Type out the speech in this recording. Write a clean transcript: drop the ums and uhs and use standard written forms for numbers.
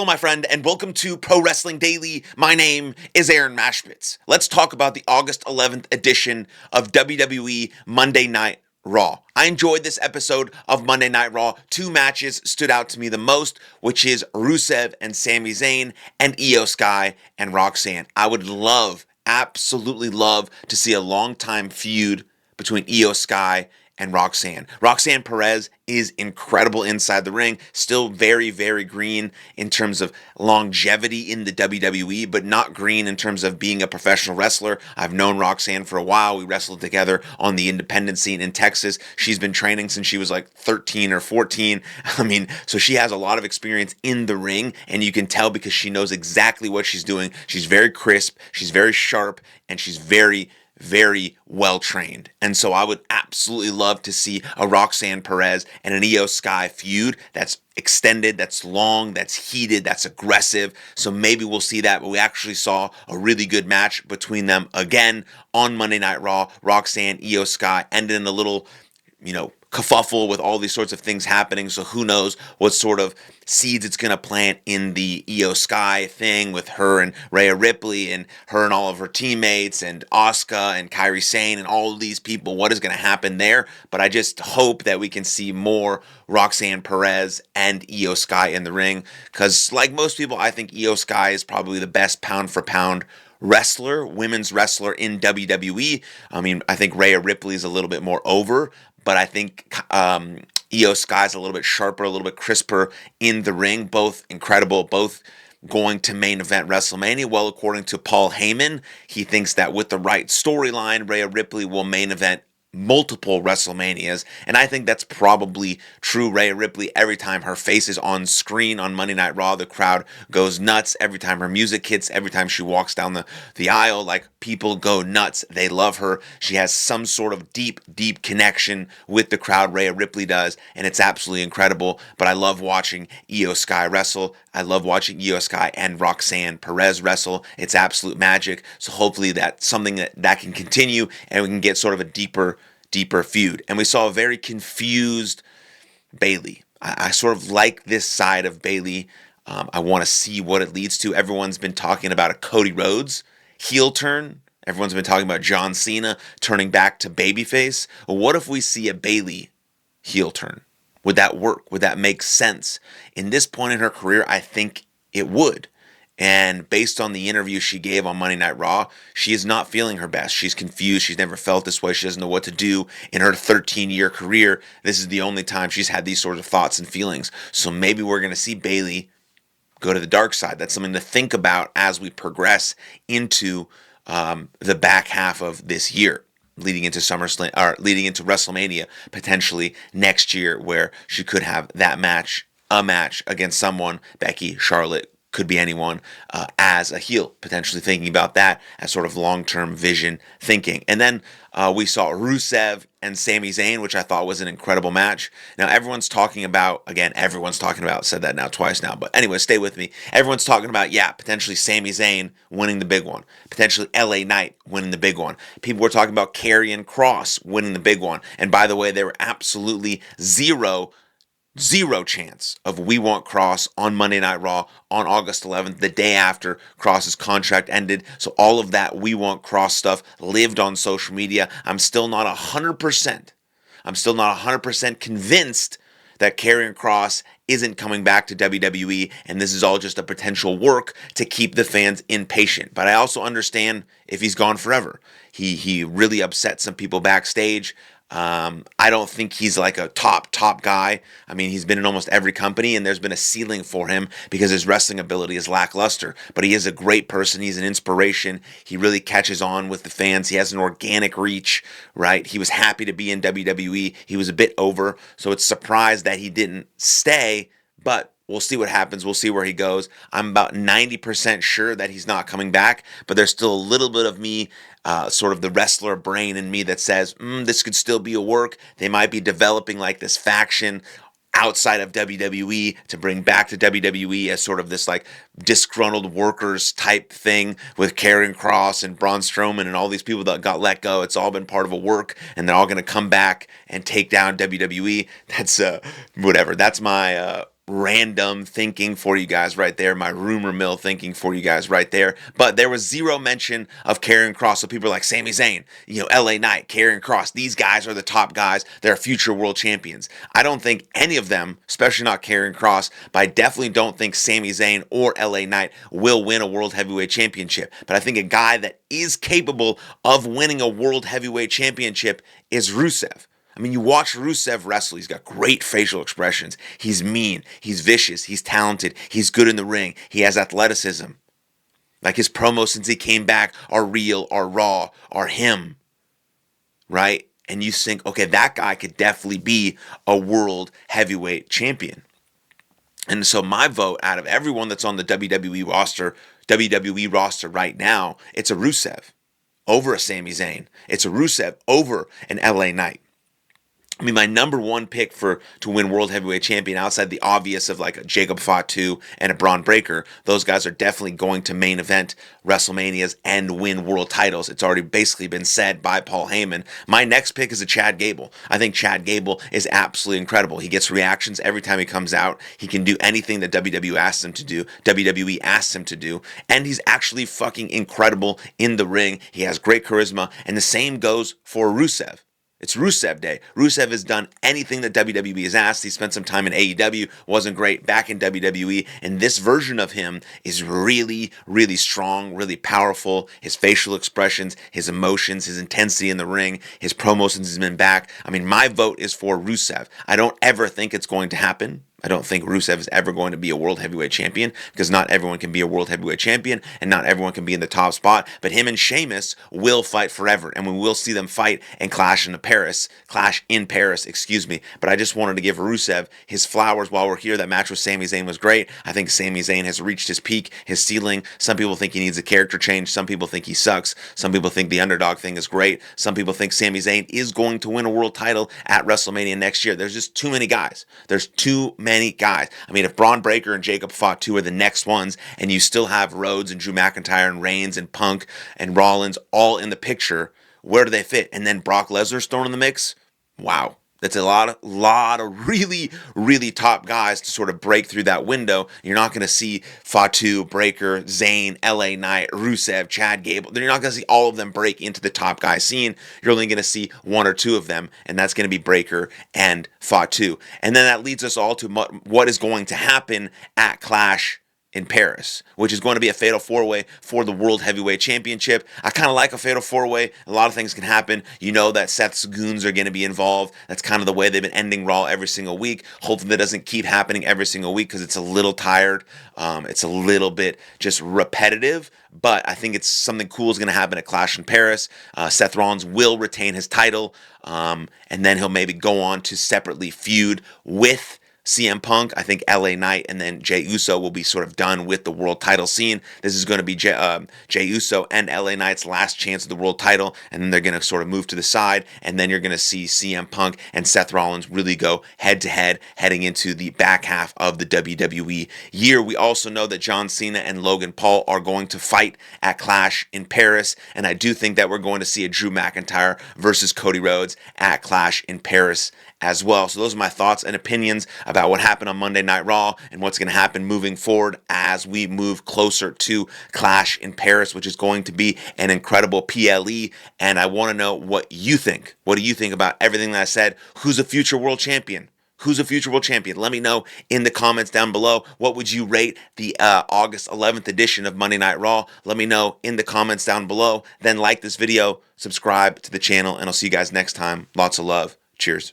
Hello, my friend, and welcome to Pro Wrestling Daily. My name is Aaron Machbitz. Let's talk about the August 11th edition of WWE Monday Night Raw. I enjoyed this episode of Monday Night Raw. Two matches stood out to me the most, which is Rusev and Sami Zayn and Io Sky and Roxanne. I would absolutely love to see a long-time feud between Io Sky and Roxanne. Roxanne Perez is incredible inside the ring, still very, very green in terms of longevity in the WWE, but not green in terms of being a professional wrestler. I've known Roxanne for a while. We wrestled together on the independent scene in Texas. She's been training since she was like 13 or 14. So she has a lot of experience in the ring, and you can tell because she knows exactly what she's doing. She's very crisp, she's very sharp, and she's very well trained. And so I would absolutely love to see a Roxanne Perez and an Io Sky feud that's extended, that's long, that's heated, that's aggressive. So maybe we'll see that, but we actually saw a really good match between them again on Monday Night Raw. Roxanne, Io Sky ended in a little, kerfuffle with all these sorts of things happening. So who knows what sort of seeds it's going to plant in the Io Sky thing with her and Rhea Ripley and her and all of her teammates and Asuka and Kairi Sane and all of these people. What is going to happen there? But I just hope that we can see more Roxanne Perez and Io Sky in the ring, because like most people, I think Io Sky is probably the best pound for pound women's wrestler in WWE. I think Rhea Ripley is a little bit more over, but I think Io Sky is a little bit sharper, a little bit crisper in the ring. Both incredible, both going to main event WrestleMania. Well, according to Paul Heyman, he thinks that with the right storyline, Rhea Ripley will main event multiple WrestleManias, and I think that's probably true. Rhea Ripley, every time her face is on screen on Monday Night Raw, the crowd goes nuts. Every time her music hits, every time she walks down the aisle, like, people go nuts. They love her. She has some sort of deep connection with the crowd, Rhea Ripley does, and it's absolutely incredible. But I love watching Io Sky wrestle. I love watching Io Sky and Roxanne Perez wrestle. It's absolute magic. So hopefully that's something that can continue, and we can get sort of a deeper feud. And we saw a very confused Bayley. I sort of like this side of Bayley. I want to see what it leads to. Everyone's been talking about a Cody Rhodes heel turn. Everyone's been talking about John Cena turning back to babyface. Well, what if we see a Bayley heel turn? Would that work? Would that make sense? In this point in her career, I think it would. And based on the interview she gave on Monday Night Raw, she is not feeling her best. She's confused. She's never felt this way. She doesn't know what to do. In her 13-year career, this is the only time she's had these sorts of thoughts and feelings. So maybe we're going to see Bayley go to the dark side. That's something to think about as we progress into the back half of this year, leading into SummerSlam, or leading into WrestleMania potentially next year, where she could have a match against someone, Becky, Charlotte, could be anyone, as a heel, potentially thinking about that as sort of long-term vision thinking. And then we saw Rusev and Sami Zayn, which I thought was an incredible match. Now, everyone's talking about, said that now twice now, but anyway, stay with me. Everyone's talking about, potentially Sami Zayn winning the big one, potentially LA Knight winning the big one. People were talking about Karrion Kross winning the big one. And by the way, there were absolutely zero chance of We Want Kross on Monday Night Raw on August 11th, the day after Kross's contract ended. So all of that We Want Kross stuff lived on social media. I'm still not 100% convinced that Karrion Kross isn't coming back to WWE, and this is all just a potential work to keep the fans impatient. But I also understand if he's gone forever. He really upset some people backstage. I don't think he's like a top guy. He's been in almost every company, and there's been a ceiling for him because his wrestling ability is lackluster. But he is a great person. He's an inspiration. He really catches on with the fans. He has an organic reach, right? He was happy to be in WWE. He was a bit over, so it's surprised that he didn't stay, but we'll see what happens. We'll see where he goes. I'm about 90% sure that he's not coming back, but there's still a little bit of me, sort of the wrestler brain in me that says, this could still be a work. They might be developing like this faction outside of WWE to bring back to WWE as sort of this like disgruntled workers type thing with Karrion Kross and Braun Strowman and all these people that got let go. It's all been part of a work, and they're all going to come back and take down WWE. That's whatever. That's my random thinking for you guys right there, my rumor mill thinking for you guys right there. But there was zero mention of Karrion Kross. So people are like, Sami Zayn, LA Knight, Karrion Kross, these guys are the top guys. They're future world champions. I don't think any of them, especially not Karrion Kross, but I definitely don't think Sami Zayn or LA Knight will win a world heavyweight championship. But I think a guy that is capable of winning a world heavyweight championship is Rusev. I mean, you watch Rusev wrestle, he's got great facial expressions. He's mean, he's vicious, he's talented, he's good in the ring, he has athleticism. Like his promos since he came back are real, are raw, are him, right? And you think, okay, that guy could definitely be a world heavyweight champion. And so my vote out of everyone that's on the WWE roster right now, it's a Rusev over a Sami Zayn. It's a Rusev over an LA Knight. I mean, my number one pick to win World Heavyweight Champion outside the obvious of like a Jacob Fatu and a Braun Breaker, those guys are definitely going to main event WrestleManias and win world titles. It's already basically been said by Paul Heyman. My next pick is a Chad Gable. I think Chad Gable is absolutely incredible. He gets reactions every time he comes out. He can do anything that WWE asks him to do, and he's actually fucking incredible in the ring. He has great charisma, and the same goes for Rusev. It's Rusev Day. Rusev has done anything that WWE has asked. He spent some time in AEW, wasn't great, back in WWE, and this version of him is really, really strong, really powerful. His facial expressions, his emotions, his intensity in the ring, his promo since he's been back. I mean, my vote is for Rusev. I don't ever think it's going to happen. I don't think Rusev is ever going to be a world heavyweight champion because not everyone can be a world heavyweight champion and not everyone can be in the top spot. But him and Sheamus will fight forever, and we will see them fight and clash in Paris. But I just wanted to give Rusev his flowers while we're here. That match with Sami Zayn was great. I think Sami Zayn has reached his peak, his ceiling. Some people think he needs a character change. Some people think he sucks. Some people think the underdog thing is great. Some people think Sami Zayn is going to win a world title at WrestleMania next year. There's just too many guys. There's too many guys. I mean, if Braun Breaker and Jacob Fatu are the next ones, and you still have Rhodes and Drew McIntyre and Reigns and Punk and Rollins all in the picture, where do they fit? And then Brock Lesnar's thrown in the mix? Wow. That's a lot of really, really top guys to sort of break through that window. You're not going to see Fatu, Breaker, Zayn, LA Knight, Rusev, Chad Gable. You're not going to see all of them break into the top guy scene. You're only going to see one or two of them, and that's going to be Breaker and Fatu. And then that leads us all to what is going to happen at Clash in Paris, which is going to be a fatal four-way for the World Heavyweight Championship. I kind of like a fatal four-way. A lot of things can happen. You know that Seth's goons are going to be involved. That's kind of the way they've been ending Raw every single week. Hopefully that doesn't keep happening every single week because it's a little tired. It's a little bit just repetitive, but I think it's something cool is going to happen at Clash in Paris. Seth Rollins will retain his title, and then he'll maybe go on to separately feud with CM Punk. I think LA Knight and then Jey Uso will be sort of done with the world title scene. This is going to be Jey Uso and LA Knight's last chance at the world title, and then they're going to sort of move to the side, and then you're going to see CM Punk and Seth Rollins really go head-to-head heading into the back half of the WWE year. We also know that John Cena and Logan Paul are going to fight at Clash in Paris, and I do think that we're going to see a Drew McIntyre versus Cody Rhodes at Clash in Paris as well. So those are my thoughts and opinions about what happened on Monday Night Raw and what's going to happen moving forward as we move closer to Clash in Paris, which is going to be an incredible PLE. And I want to know what you think. What do you think about everything that I said? Who's a future world champion? Who's a future world champion? Let me know in the comments down below. What would you rate the August 11th edition of Monday Night Raw? Let me know in the comments down below. Then like this video, subscribe to the channel, and I'll see you guys next time. Lots of love. Cheers.